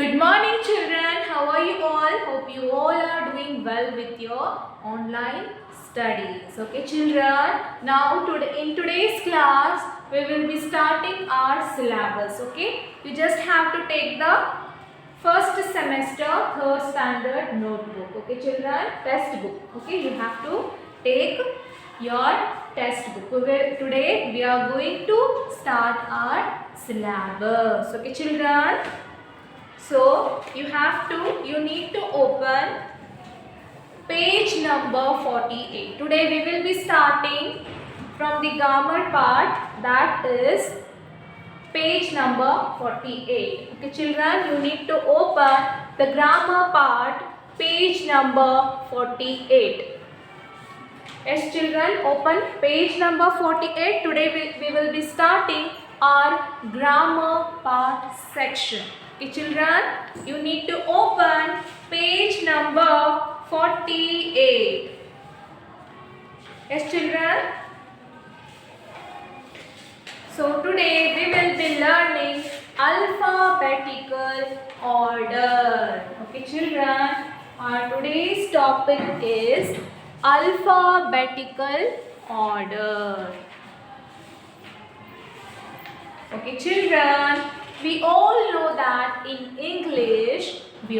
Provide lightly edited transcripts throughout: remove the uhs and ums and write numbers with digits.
Good morning children. How are you all? Hope you all are doing well with your online studies. Okay children. Now in today's class we will be starting our syllabus. Okay. You just have to take the first semester third standard notebook. Okay children. Test book. Okay. You have to take your test book. Today we are going to start our syllabus. Okay children. So you need to open page number 48. Today we will be starting from the grammar part, that is page number 48. Okay children, you need to open the grammar part, page number 48. Yes children, open page number 48. Today we will be starting our grammar part section. Okay children, you need to open page number 48. Yes children. So today we will be learning alphabetical order. Okay children, our today's topic is alphabetical order. Okay children, we all know that in English we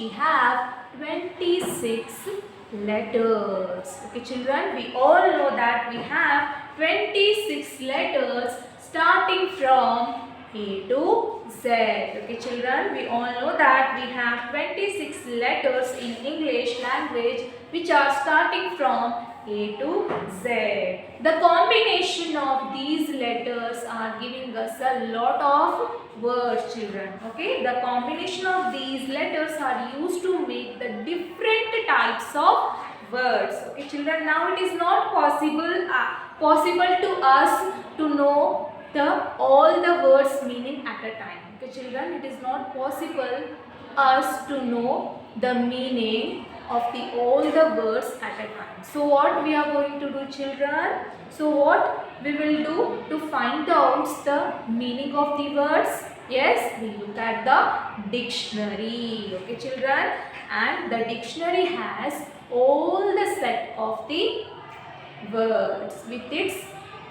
have 26 letters. Okay children, we all know that we have 26 letters starting from A to Z. Okay children, we all know that we have 26 letters in English language which are starting from A to Z. The combination of these letters are giving us a lot of words children. Okay, the combination of these letters are used to make the different types of words. Okay children, now it is not possible to us to know all the words meaning at a time. Okay children, it is not possible us to know the meaning of all the words at a time. So what we are going to do children? So what we will do to find out the meaning of the words? Yes, we look at the dictionary. Okay children, and the dictionary has all the set of the words with its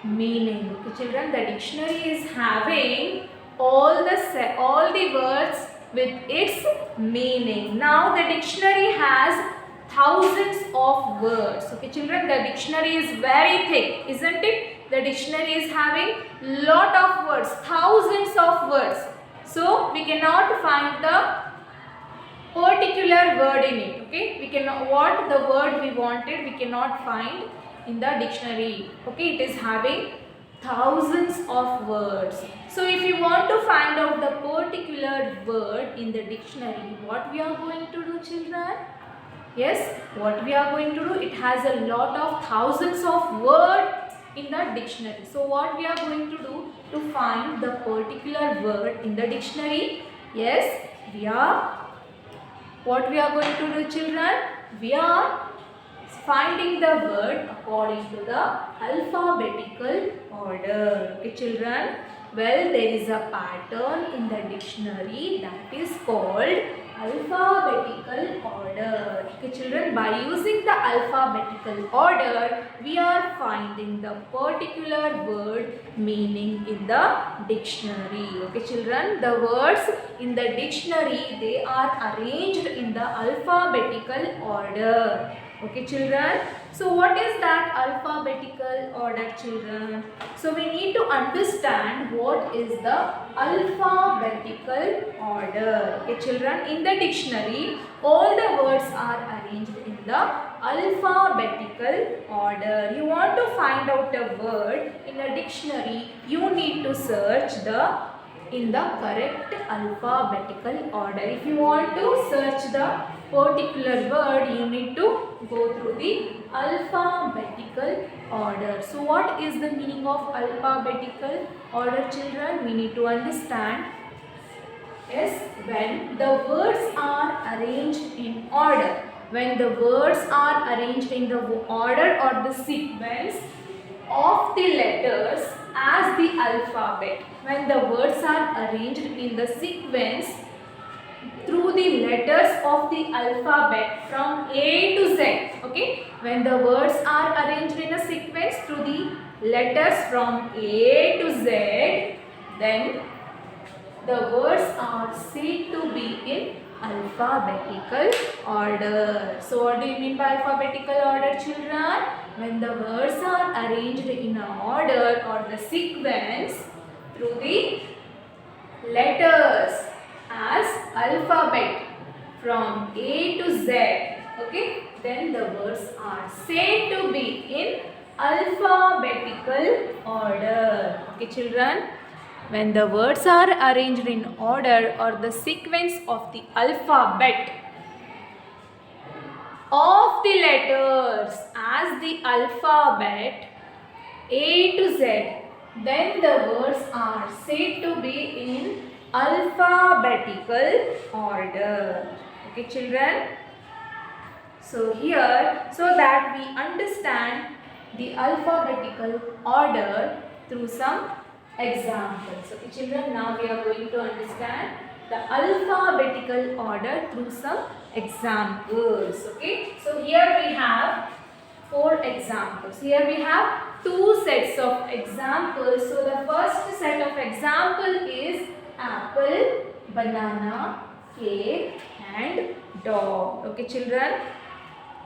meaning. Okay children, the dictionary is having all the words with its meaning. Now the dictionary has thousands of words. Okay children, the dictionary is very thick, isn't it? The dictionary is having lot of words, thousands of words. So we cannot find the particular word in it. Okay, we cannot, what the word we wanted we cannot find in the dictionary. Okay, it is having thousands of words. So if you want to find out the particular word in the dictionary, what we are going to do children? Yes, what we are going to do, it has a lot of thousands of words in the dictionary. So what we are going to do to find the particular word in the dictionary? Yes, what we are going to do children? We are finding the word according to the alphabetical order. Okay children, well, there is a pattern in the dictionary that is called alphabetical order. Okay children, by using the alphabetical order we are finding the particular word meaning in the dictionary. Okay children, the words in the dictionary, they are arranged in the alphabetical order. Okay children, so what is that alphabetical order children? So we need to understand what is the alphabetical order. Okay children, in the dictionary all the words are arranged in the alphabetical order. You want to find out a word in a dictionary, you need to search in the correct alphabetical order. If you want to search the particular word, you need to go through the alphabetical order. So what is the meaning of alphabetical order children? We need to understand. Yes, when the words are arranged in order. When the words are arranged in the order or the sequence of the letters as the alphabet. When the words are arranged in the sequence through the letters of the alphabet from A to Z. Okay, when the words are arranged in a sequence through the letters from A to Z, then the words are said to be in alphabetical order. So what do you mean by alphabetical order, children? When the words are arranged in a order or the sequence through the letters as alphabet from A to Z, okay, then the words are said to be in alphabetical order. Okay, children, when the words are arranged in order or the sequence of the alphabet of the letters as the alphabet A to Z, then the words are said to be in alphabetical order. Okay, children. So here, so that we understand the alphabetical order through some examples. Okay, children, now we are going to understand the alphabetical order through some examples. Okay, so here we have 4 examples. Here we have 2 sets of examples. So the first set of example is apple, banana, cake and dog. Okay, children.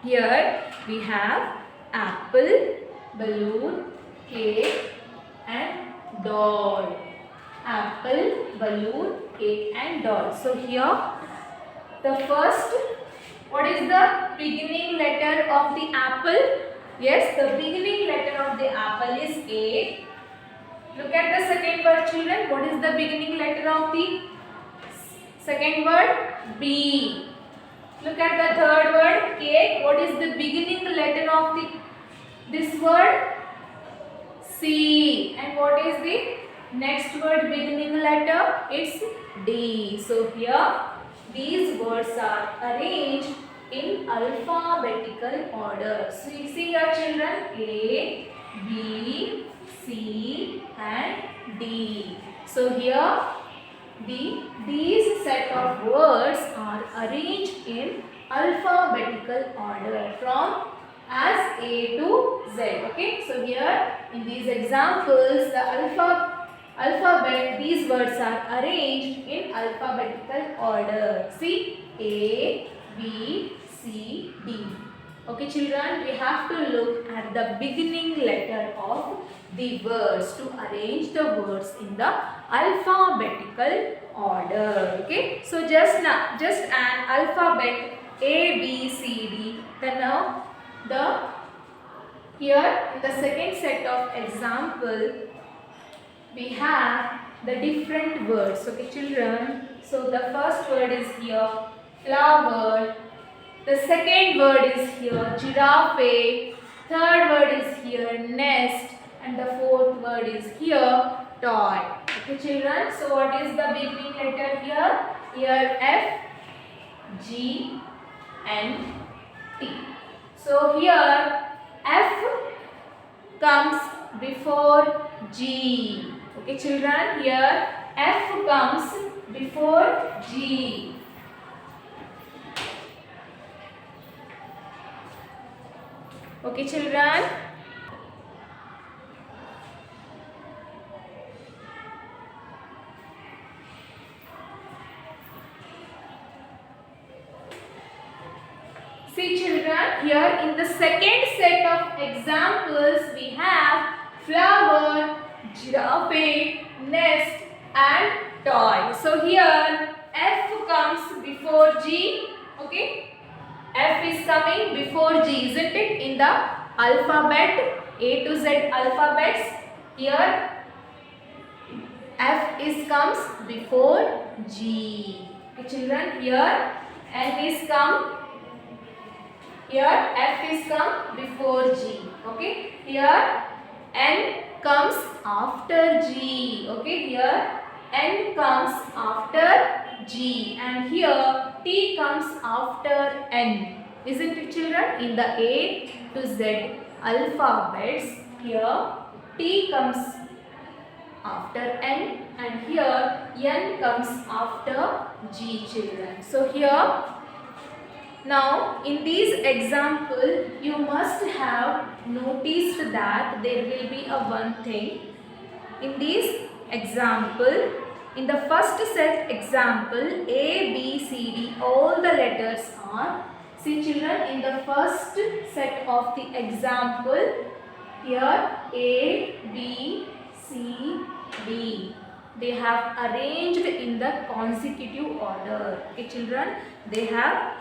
Here we have apple, balloon, cake and doll. Apple, balloon, cake and doll. So here the first, what is the beginning letter of the apple? Yes, the beginning letter of the apple is A. Look at the second word, children. What is the beginning letter of the second word? B. Look at the third word, cake. What is the beginning letter of this word? C. And what is the next word beginning letter? It's D. So here these words are arranged in alphabetical order. So you see here, children, A, B, C and D. So here these set of words are arranged in alphabetical order from as A to Z. Okay, so here in these examples the alphabet, these words are arranged in alphabetical order. See, A, B, C, D. Okay, children, we have to look at the beginning letter of the words to arrange the words in the alphabetical order. Okay, so just an alphabet A, B, C, D. Then now here in the second set of example we have the different words. Okay, children. So the first word is here flower. The second word is here giraffe. Third word is here nest. And the fourth word is here toy. Okay, children. So what is the beginning letter here? Here F, G and T. So here F comes before G. Okay, children, here F comes before G. Okay, children. See, children, here in the second set of examples we have flower, giraffe, nest and toy. So here F comes before G. Okay, F is coming before G, isn't it? In the alphabet, A to Z alphabets, here F is comes before G. Okay, children, here N is come. Here F is come before G. Okay, here N comes after G. Okay, here N comes after G and here T comes after N. Isn't it, children? In the A to Z alphabets, here T comes after N and here N comes after G, children. So here, now in this example you must have noticed that there will be a one thing. In this example, in the first set example, A, B, C, D, all the letters are, see children, in the first set of the example, here A, B, C, D, they have arranged in the consecutive order. Okay children, they have,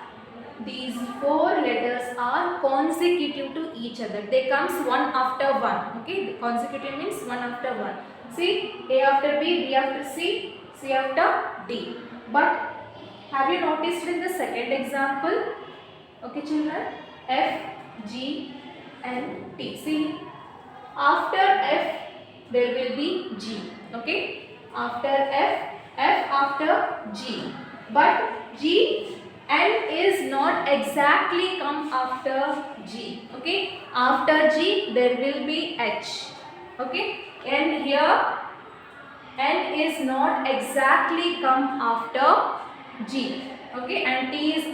these four letters are consecutive to each other. They comes one after one. Okay, the consecutive means one after one. See, A after B, B after C, C after D. But have you noticed in the second example? Okay children, F, G and T. See, after F there will be G. Okay, after F, F after G. But G and is not exactly come after G. Okay, after G there will be H. Okay, and here N is not exactly come after G. Okay, and T is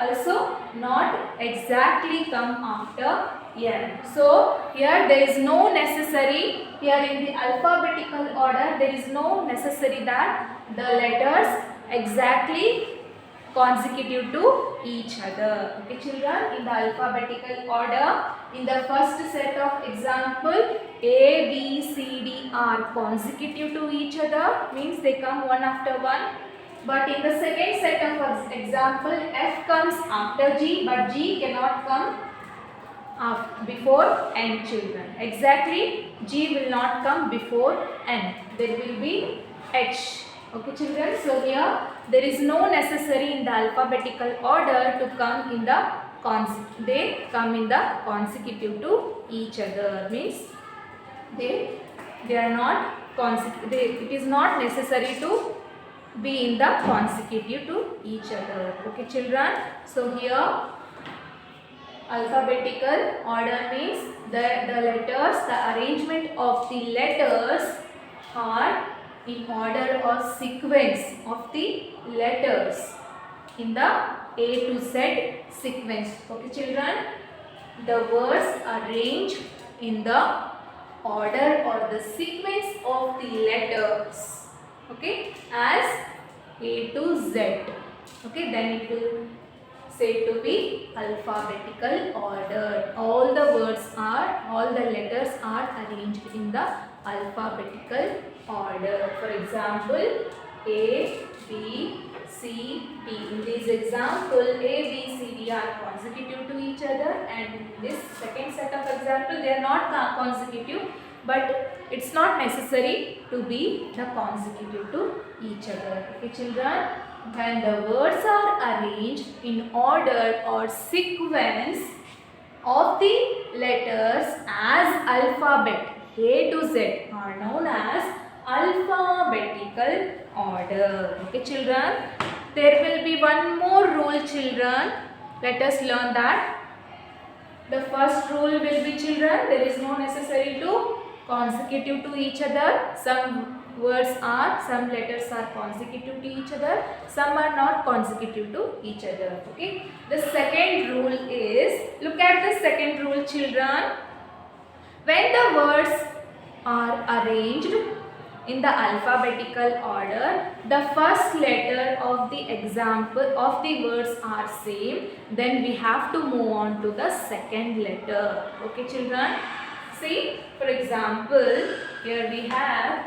also not exactly come after N. So here there is no necessary, here in the alphabetical order there is no necessary that the letters exactly consecutive to each other. Okay children, in the alphabetical order, in the first set of example, A, B, C, D are consecutive to each other, means they come one after one. But in the second set of example, F comes after G, but G cannot come before N, children. Exactly, G will not come before N. There will be H. Okay children, so here there is no necessary in the alphabetical order to come in the they come in the consecutive to each other, means they are not it is not necessary to be in the consecutive to each other. Okay children, so here alphabetical order means the letters, the arrangement of the letters are in order or sequence of the letters in the A to Z sequence. Okay children, the words are arranged in the order or the sequence of the letters, okay, as A to Z. Okay, then it will say to be alphabetical order. All the letters are arranged in the alphabetical order. For example, A, B, C, D. In this example, A, B, C, D are consecutive to each other, and in this second set of example, they are not consecutive, but it's not necessary to be the consecutive to each other. Okay children, when the words are arranged in order or sequence of the letters as alphabet A to Z are known as alphabetical order. Okay children, there will be one more rule children. Let us learn that. The first rule will be children, there is no necessary to consecutive to each other. Some letters are consecutive to each other, some are not consecutive to each other. Okay. The second rule is, look at the second rule children. When the words are arranged in the alphabetical order, the first letter of the example of the words are same, then we have to move on to the second letter. Okay children. See, for example, here we have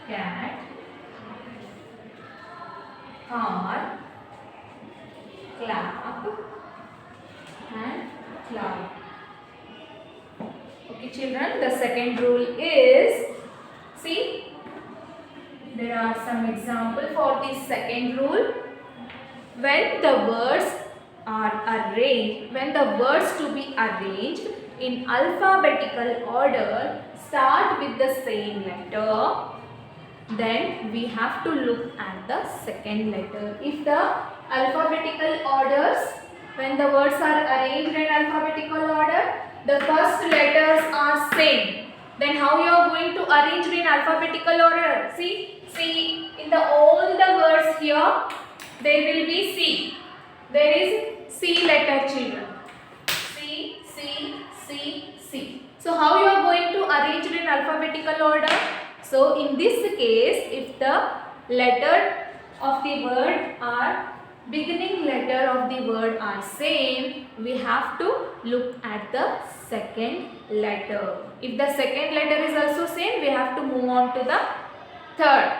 cat, car, clap and cloud. Okay children, the second rule is, see, there are some examples for this second rule. When the words are arranged, when the words to be arranged in alphabetical order start with the same letter, then we have to look at the second letter. If the alphabetical orders, when the words are arranged in alphabetical order, the first letters are same. Then how you are going to arrange in alphabetical order? See, in the all the words here, there will be C. There is C letter, children. C. So how you are going to arrange it in alphabetical order? So in this case, if the letter of the word are beginning letter of the word are same, we have to look at the second letter. If the second letter is also same, we have to move on to the third,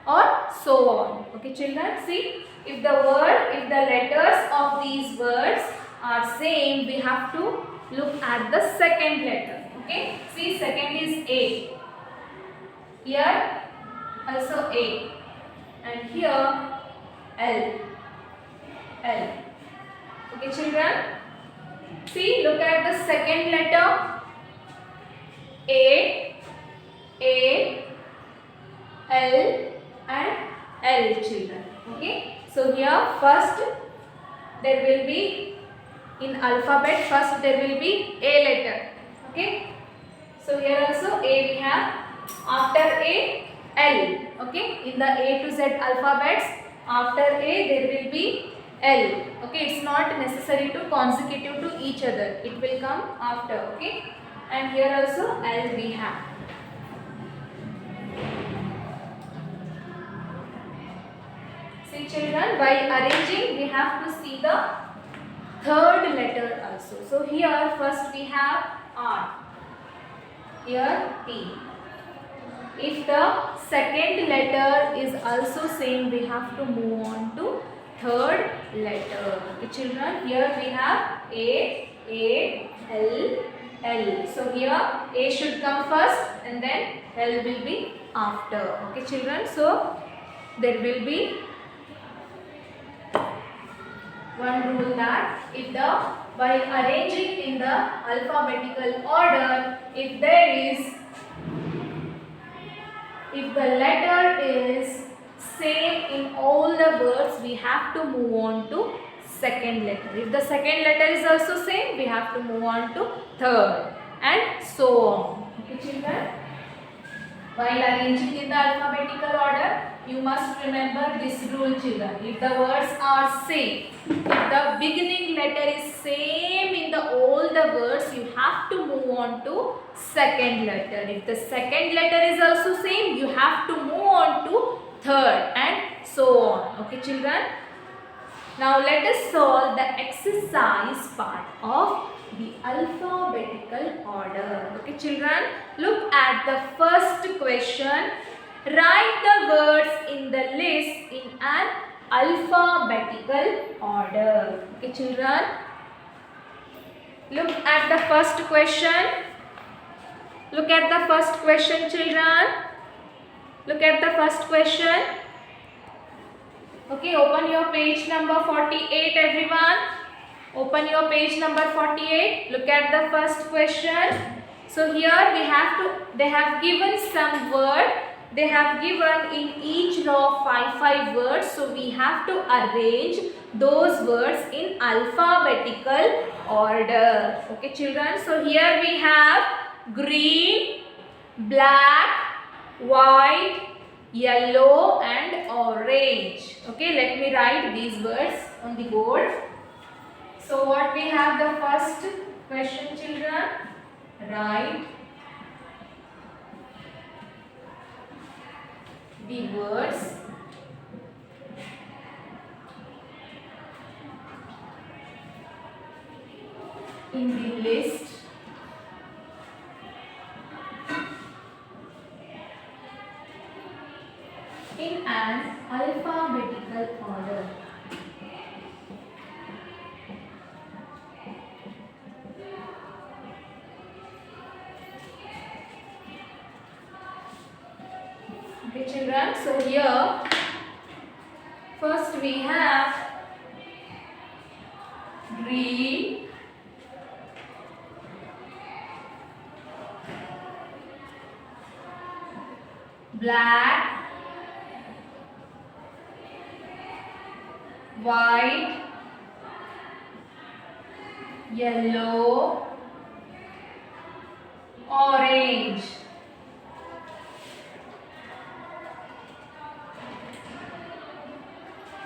or so on. Okay, children, see, if the letters of these words are same, we have to look at the second letter. Okay, see, second is A. Here also A, and here L. Okay, children, see, look at the second letter. A, L and L, children. Okay, so here first there will be, in alphabet first there will be A letter. Okay, so here also A we have, after A L. Okay, in the A to Z alphabets, after A there will be L. Okay, it's not necessary to consecutive to each other, it will come after. Okay, and here also L we have. See, children, while arranging we have to see the third letter also. So here first we have R, here T. If the second letter is also same, we have to move on to third letter. Okay, children, here we have A, L. So here A should come first and then L will be after. Okay, children, so there will be one rule that while arranging in the alphabetical order, if the letter is same in all the words, we have to move on to second letter. If the second letter is also same, we have to move on to third, and so on. Okay, children, while arranging in the alphabetical order, you must remember this rule, children. If the words are same, if the beginning letter is same in all the words, you have to move on to second letter. If the second letter is also same, you have to move on to third, and so on. Okay, children. Now let us solve the exercise part of the alphabetical order. Okay, children, look at the first question. Write the words in the list in an alphabetical order. Okay, children, look at the first question. Look at the first question, children. Look at the first question. Okay, open your page number 48, everyone. Open your page number 48. Look at the first question. So here they have given some word. They have given in each row 5 words. So we have to arrange those words in alphabetical order. Okay, children. So here we have green, black, white, yellow and orange. Okay, let me write these words on the board. So what we have the first question, children? Write the words in the list in an alphabetical order. Okay, children, so here first we have green, black, white, yellow, orange.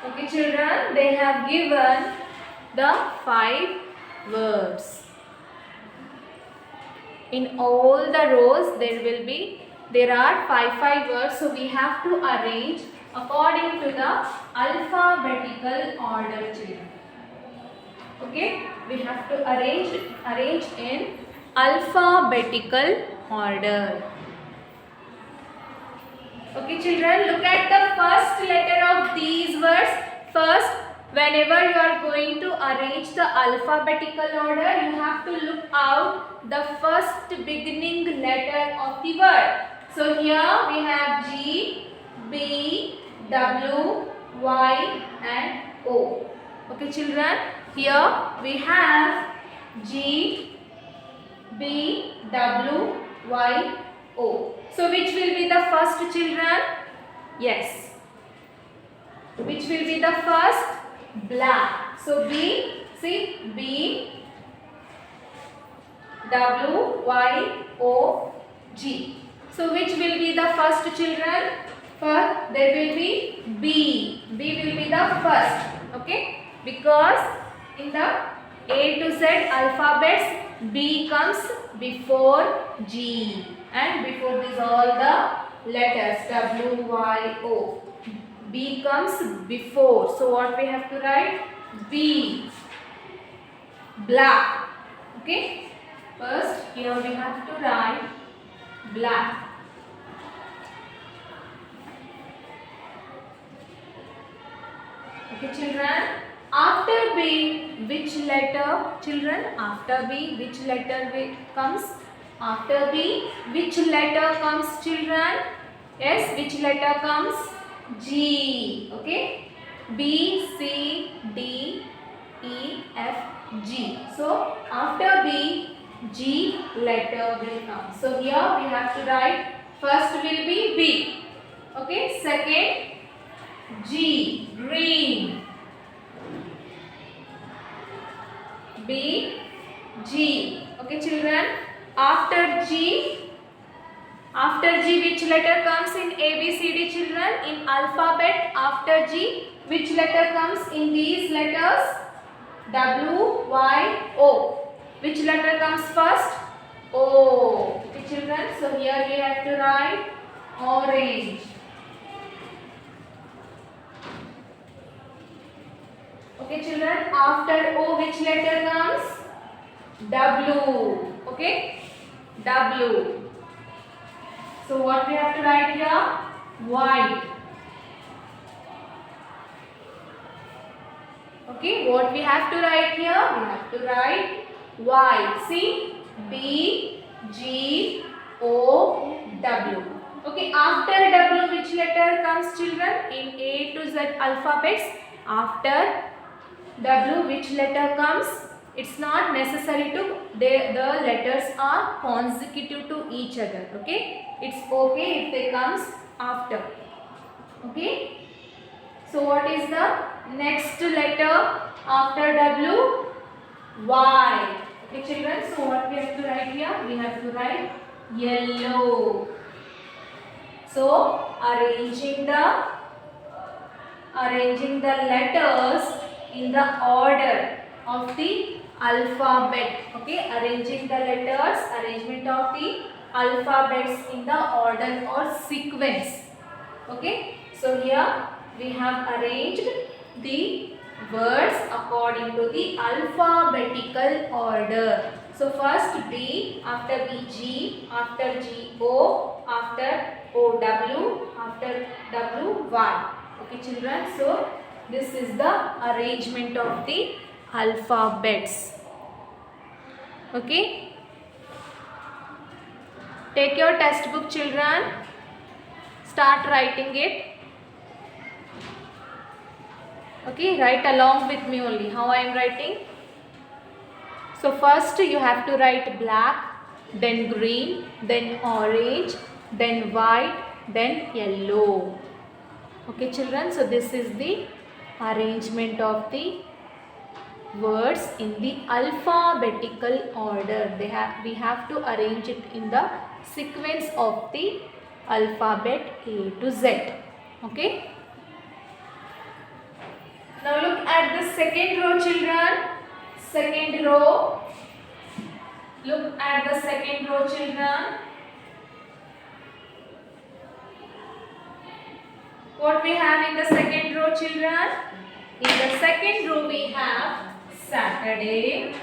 Okay children, they have given the 5 words. In all the rows there are 5 words, so we have to arrange according to the alphabetical order children. Okay, we have to arrange in alphabetical order. Okay children, look at the first letter of these words. First, whenever you are going to arrange the alphabetical order, you have to look out the first beginning letter of the word. So here we have G, B, W, Y and O. Okay children, here we have G, B, W, Y, O. So which will be the first children? Yes. Which will be the first? Black. So B, see B, W, Y, O, G. So which will be the first children? First there will be B. B will be the first. Okay. Because in the A to Z alphabets, B comes before G. And before this all the letters W, Y, O. B comes before. So what we have to write? B. Black. Okay. First here we have to write black. Okay children. After B, which letter children? After B, which letter comes? After B, which letter comes children? Yes, which letter comes? G. Okay. B, C, D, E, F, G. So, after B, G letter will come. So, here we have to write first will be B. Okay. Second, G, green. B, G. Okay children. After G, which letter comes in A, B, C, D children? In alphabet, after G, which letter comes in these letters? W, Y, O. Which letter comes first? O. Okay children. So here we have to write orange. Okay children, after O which letter comes? W. Okay, W. So what we have to write here? White. Okay, what we have to write here? We have to write white. See, B, G, O, W. Okay, after W which letter comes children? In A to Z alphabets, after W which letter comes? It's not necessary to, the letters are consecutive to each other. Okay, it's okay if they comes after. Okay, so what is the next letter after W? Y. Okay children, so what we have to write here? We have to write yellow. So arranging the letters in the order of the alphabet. Okay, arranging the letters, arrangement of the alphabets in the order or sequence. Okay, so here we have arranged the words according to the alphabetical order. So first B, after B G, after G O, after O W, after W Y. Okay children, so this is the arrangement of the alphabets. Okay, take your textbook children, start writing it. Okay, write along with me only how I am writing. So first you have to write black, then green, then orange, then white, then yellow. Okay children, so this is the arrangement of the words in the alphabetical order. We have to arrange it in the sequence of the alphabet A to Z. Okay. Now look at the second row, children. Second row. Look at the second row, children. What we have in the second row, children? In the second row we have Saturday,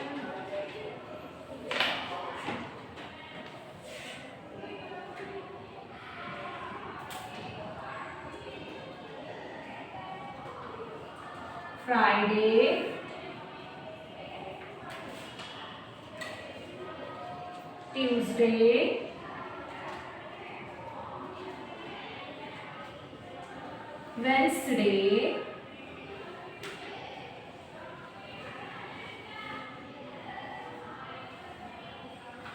Friday, Tuesday, Wednesday,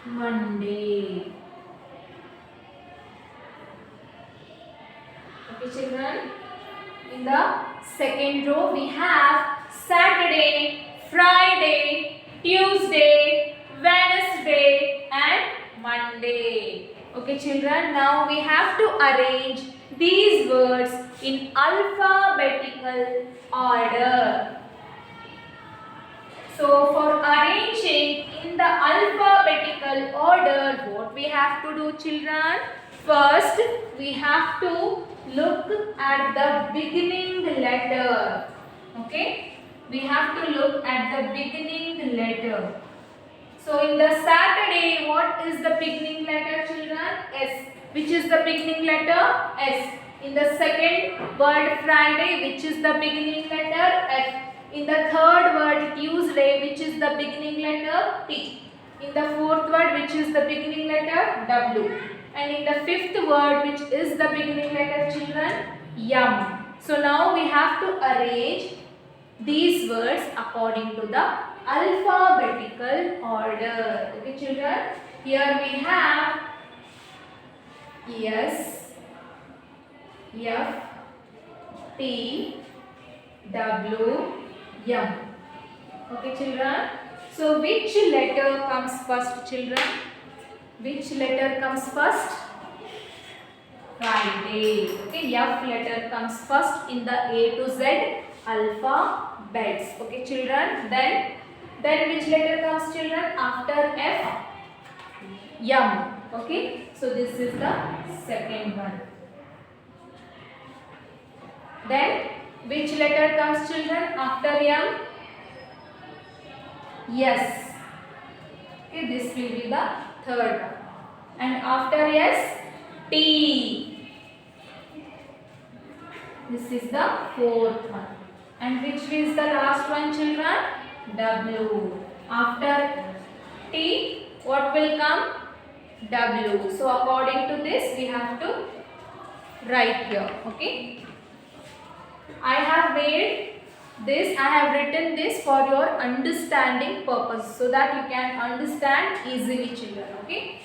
Monday. Okay, children. In the second row we have Saturday, Friday, Tuesday, Wednesday and Monday. Okay, children. Now we have to arrange these words in alphabetical order. So for arranging in the alphabetical order, what we have to do, children? First, we have to look at the beginning letter. Okay? We have to look at the beginning letter. So in the Saturday, what is the beginning letter, children? S. Which is the beginning letter? S. In the second word Friday, which is the beginning letter? F. In the third word Tuesday, which is the beginning letter? T. In the fourth word, which is the beginning letter? W. And in the fifth word, which is the beginning letter, children? Yum. So now we have to arrange these words according to the alphabetical order. Okay, children? Here we have S, F, T, W, M. Okay, children? So which letter comes first, children? Which letter comes first? Friday. Okay, F letter comes first in the A to Z alphabets. Okay, children? Then which letter comes, children? After F? M. Okay, so this is the second one. Then which letter comes, children, after M? Yes. Okay, this will be the third one. And after S, T. This is the fourth one. And which is the last one, children? W. After T, what will come? W. So according to this, we have to write here. Okay. I have written this for your understanding purpose, so that you can understand easily, children. Okay.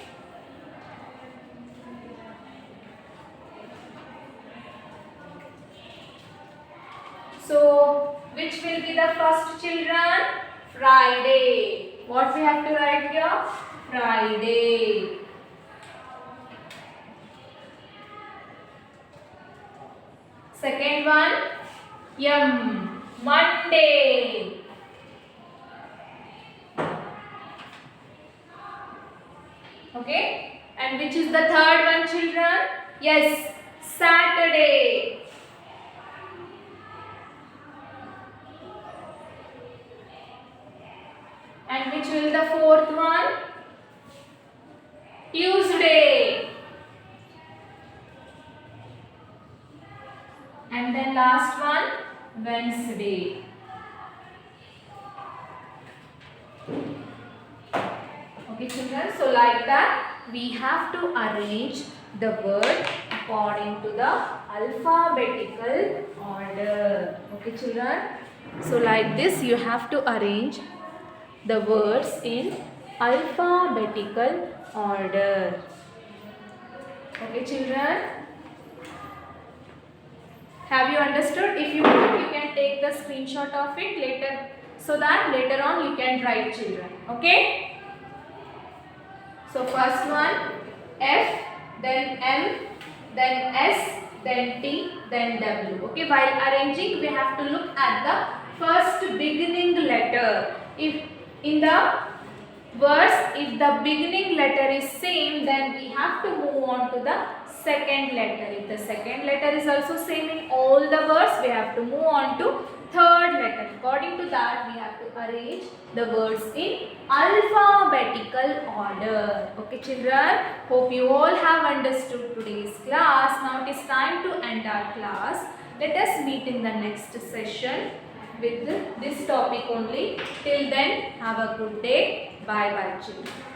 So which will be the first, children? Friday. What we have to write here? Friday. Second one, M. Monday. Okay. And which is the third one, children? Yes, Saturday. And which will the fourth one? Tuesday. And then last one, Wednesday. Okay, children. So like that, we have to arrange the word according to the alphabetical order. Okay, children. So like this, you have to arrange the words in alphabetical order. Okay, children. Have you understood? If you want, you can can take the screenshot of it later, so that later on you can write, children. Okay. So first one F, then M, then S, then T, then W. Okay. While arranging, we have to look at the first beginning letter. If in the verse, if the beginning letter is same, then we have to move on to the second letter. If the second letter is also same in all the words, we have to move on to third letter. According to that, we have to arrange the words in alphabetical order. Okay, children, hope you all have understood today's class. Now it is time to end our class. Let us meet in the next session with this topic only. Till then, have a good day. Bye bye, children.